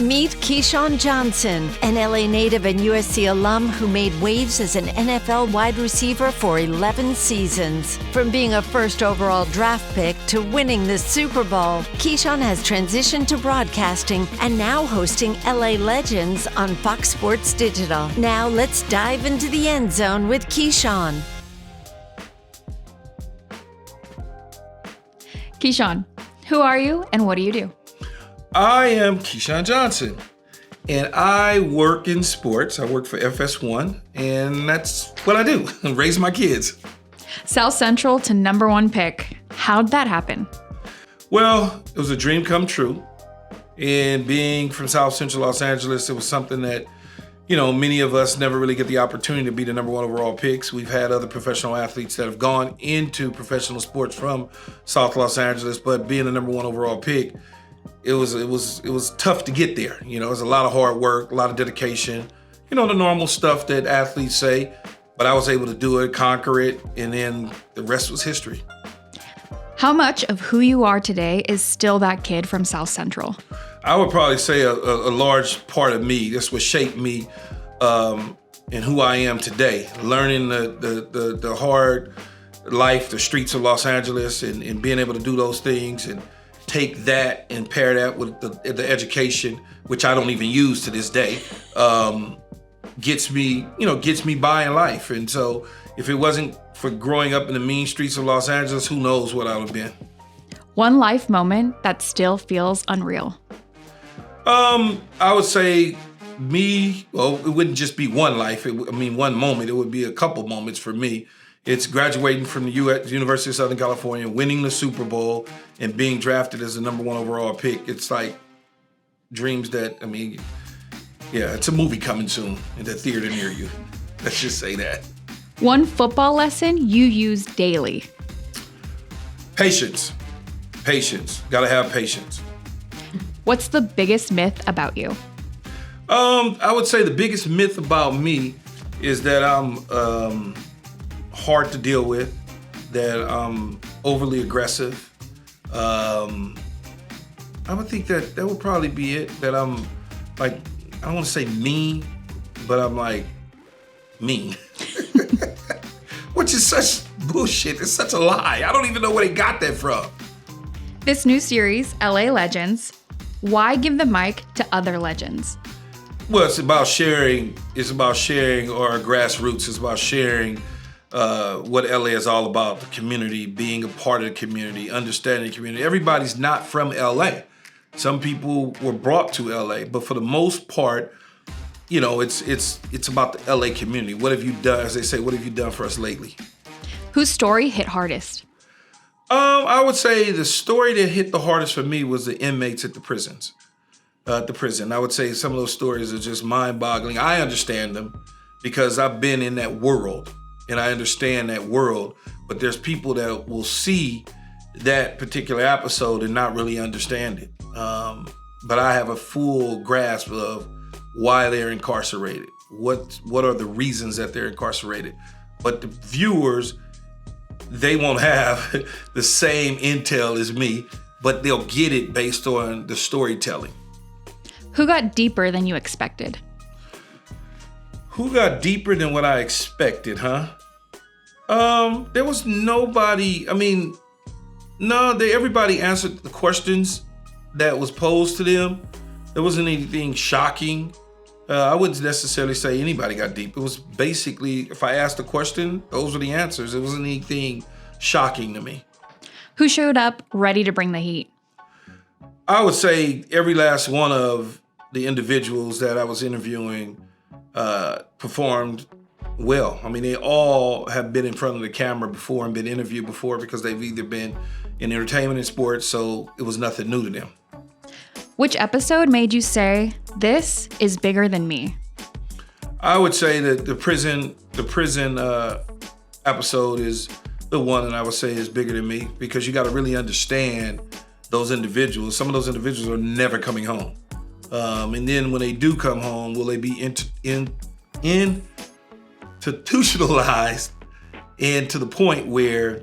Meet Keyshawn Johnson, an LA native and USC alum who made waves as an NFL wide receiver for 11 seasons. From being a first overall draft pick to winning the Super Bowl, Keyshawn has transitioned to broadcasting and now hosting LA Legends on Fox Sports Digital. Now let's dive into the end zone with Keyshawn. Keyshawn, who are you and what do you do? I am Keyshawn Johnson, and I work in sports. I work for FS1, and that's what I do, raise my kids. South Central to number one pick. How'd that happen? Well, it was a dream come true. And being from South Central Los Angeles, it was something that, many of us never really get the opportunity to be the number one overall picks. We've had other professional athletes that have gone into professional sports from South Los Angeles, but being the number one overall pick, it was tough to get there. It was a lot of hard work, a lot of dedication, the normal stuff that athletes say, but I was able to do it, conquer it, and then the rest was history. How much of who you are today is still that kid from South Central? I would probably say a large part of me. That's what shaped me and who I am today. Learning the hard life, the streets of Los Angeles, and being able to do those things and take that and pair that with the education, which I don't even use to this day, gets me by in life. And so if it wasn't for growing up in the mean streets of Los Angeles, who knows what I would have been. One life moment that still feels unreal. I would say it wouldn't just be one life. One moment. It would be a couple moments for me. It's graduating from the University of Southern California, winning the Super Bowl, and being drafted as the number one overall pick. It's like dreams that, it's a movie coming soon in the theater near you. Let's just say that. One football lesson you use daily. Patience. Gotta have patience. What's the biggest myth about you? I would say the biggest myth about me is that I'm hard to deal with, that I'm overly aggressive. I would think that would probably be it, that I'm like, I don't want to say mean, but I'm like mean. Which is such bullshit. It's such a lie. I don't even know where they got that from. This new series, LA Legends, why give the mic to other legends? Well, it's about sharing our grassroots. It's about sharing what LA is all about, the community, being a part of the community, understanding the community. Everybody's not from LA. Some people were brought to LA, but for the most part, it's about the LA community. What have you done? As they say, what have you done for us lately? Whose story hit hardest? I would say the story that hit the hardest for me was the inmates at the prisons. I would say some of those stories are just mind-boggling. I understand them because I've been in that world and I understand that world, but there's people that will see that particular episode and not really understand it. But I have a full grasp of why they're incarcerated. What are the reasons that they're incarcerated? But the viewers, they won't have the same intel as me, but they'll get it based on the storytelling. Who got deeper than you expected? Who got deeper than what I expected, huh? There was nobody, everybody answered the questions that was posed to them. There wasn't anything shocking. I wouldn't necessarily say anybody got deep. It was basically, if I asked a question, those were the answers. It wasn't anything shocking to me. Who showed up ready to bring the heat? I would say every last one of the individuals that I was interviewing performed well. They all have been in front of the camera before and been interviewed before because they've either been in entertainment and sports, so it was nothing new to them. Which episode made you say, this is bigger than me? I would say that the prison episode is the one that I would say is bigger than me, because you got to really understand those individuals. Some of those individuals are never coming home. And then when they do come home, will they be institutionalized and to the point where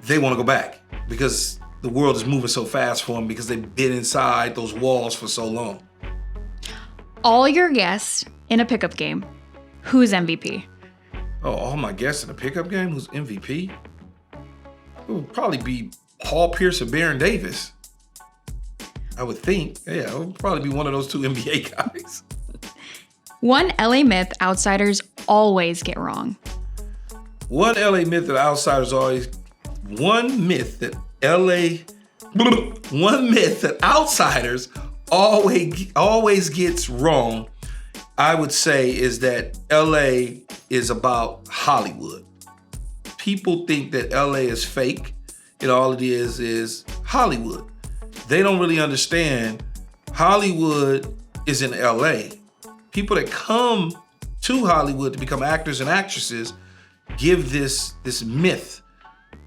they want to go back? Because the world is moving so fast for them because they've been inside those walls for so long. All your guests in a pickup game, who's MVP? Oh, all my guests in a pickup game, who's MVP? It would probably be Paul Pierce or Baron Davis. I would think. Yeah, it would probably be one of those two NBA guys. One LA myth outsiders always get wrong. One myth that outsiders always gets wrong, I would say, is that LA is about Hollywood. People think that LA is fake, and all it is Hollywood. They don't really understand Hollywood is in LA. People that come to Hollywood to become actors and actresses give this myth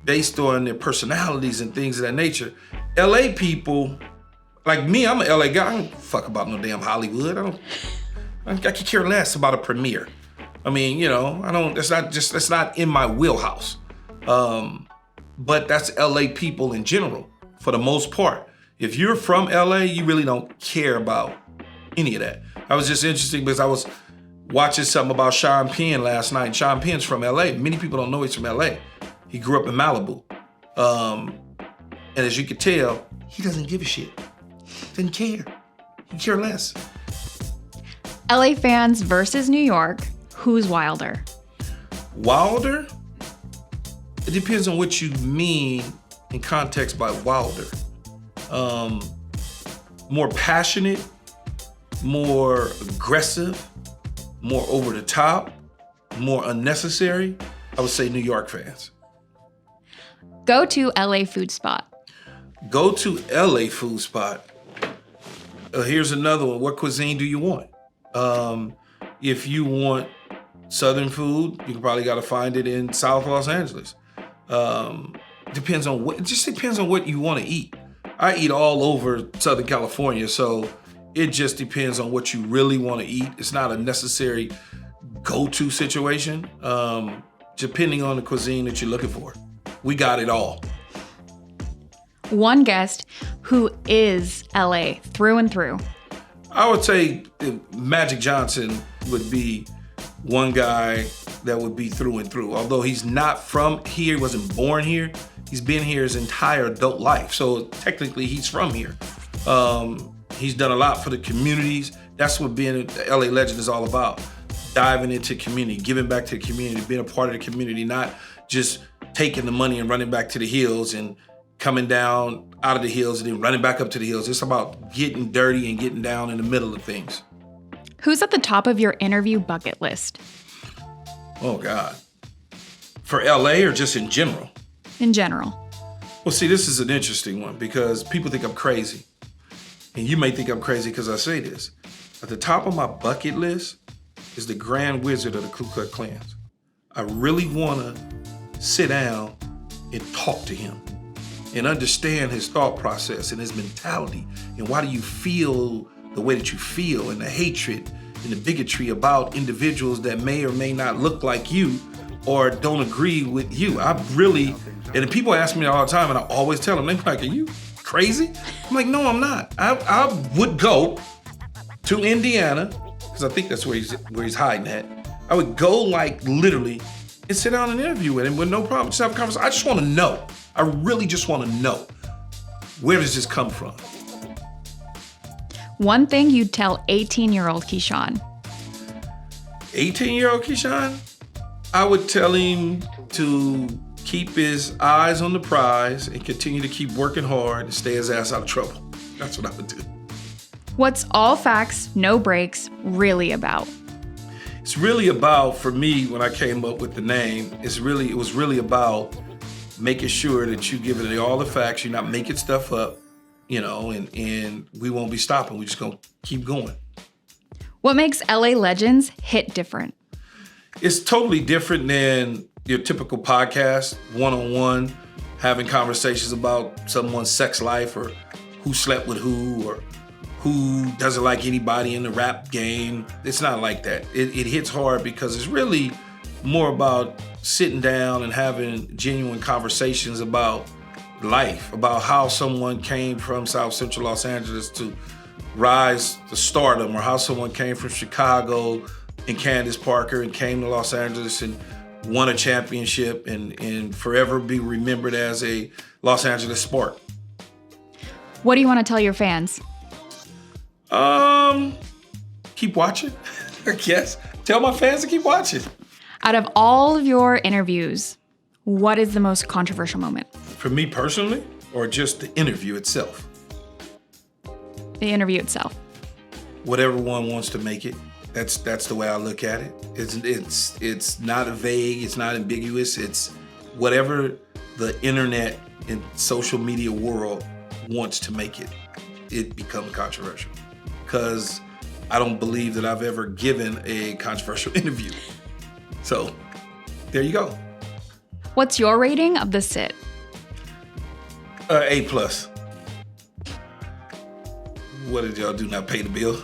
based on their personalities and things of that nature. LA people, like me, I'm an LA guy. I don't fuck about no damn Hollywood. I could care less about a premiere. I mean, that's not in my wheelhouse. But that's LA people in general, for the most part. If you're from LA, you really don't care about any of that. I was just interested because I was watching something about Sean Penn last night. Sean Penn's from LA. Many people don't know he's from LA. He grew up in Malibu. And as you can tell, he doesn't give a shit. Doesn't care. He care less. LA fans versus New York, who's wilder? Wilder? It depends on what you mean in context by wilder. More passionate, more aggressive, more over the top, more unnecessary. I would say New York fans. Go to LA food spot. Go to LA food spot. Here's another one. What cuisine do you want? If you want Southern food, you probably got to find it in South Los Angeles. It just depends on what you want to eat. I eat all over Southern California, so it just depends on what you really want to eat. It's not a necessary go-to situation, depending on the cuisine that you're looking for. We got it all. One guest who is LA through and through. I would say Magic Johnson would be one guy that would be through and through. Although he's not from here, he wasn't born here, he's been here his entire adult life. So technically he's from here. He's done a lot for the communities. That's what being the LA legend is all about. Diving into community, giving back to the community, being a part of the community, not just taking the money and running back to the hills and coming down out of the hills and then running back up to the hills. It's about getting dirty and getting down in the middle of things. Who's at the top of your interview bucket list? Oh, God. For LA or just in general? In general. Well, see, this is an interesting one because people think I'm crazy. And you may think I'm crazy because I say this. At the top of my bucket list is the Grand Wizard of the Ku Klux Klan. I really want to sit down and talk to him and understand his thought process and his mentality and why do you feel the way that you feel and the hatred and the bigotry about individuals that may or may not look like you or don't agree with you. And people ask me all the time and I always tell them, they're like, are you crazy? I'm like, no, I'm not. I would go to Indiana, because I think that's where he's hiding at. I would go literally and sit down and interview with him with no problem. Just have a conversation. I just want to know. I really just want to know, where does this come from? One thing you'd tell 18-year-old Keyshawn. 18-year-old Keyshawn? I would tell him to keep his eyes on the prize and continue to keep working hard and stay his ass out of trouble. That's what I would do. What's All Facts, No Breaks really about? It's really about, for me, when I came up with the name, it was really about making sure that you give it all the facts, you're not making stuff up, and we won't be stopping. We're just gonna keep going. What makes LA Legends hit different? It's totally different than your typical podcast, one-on-one, having conversations about someone's sex life or who slept with who or who doesn't like anybody in the rap game. It's not like that. It hits hard because it's really more about sitting down and having genuine conversations about life, about how someone came from South Central Los Angeles to rise to stardom, or how someone came from Chicago and Candace Parker and came to Los Angeles and won a championship and forever be remembered as a Los Angeles Spark. What do you want to tell your fans? Keep watching, I guess. Tell my fans to keep watching. Out of all of your interviews, what is the most controversial moment? For me personally, or just the interview itself? The interview itself. Whatever one wants to make it. That's the way I look at it. It's not vague, it's not ambiguous. It's whatever the internet and social media world wants to make it. It becomes controversial. Because I don't believe that I've ever given a controversial interview. So, there you go. What's your rating of the sit? A+. What did y'all do, not pay the bill?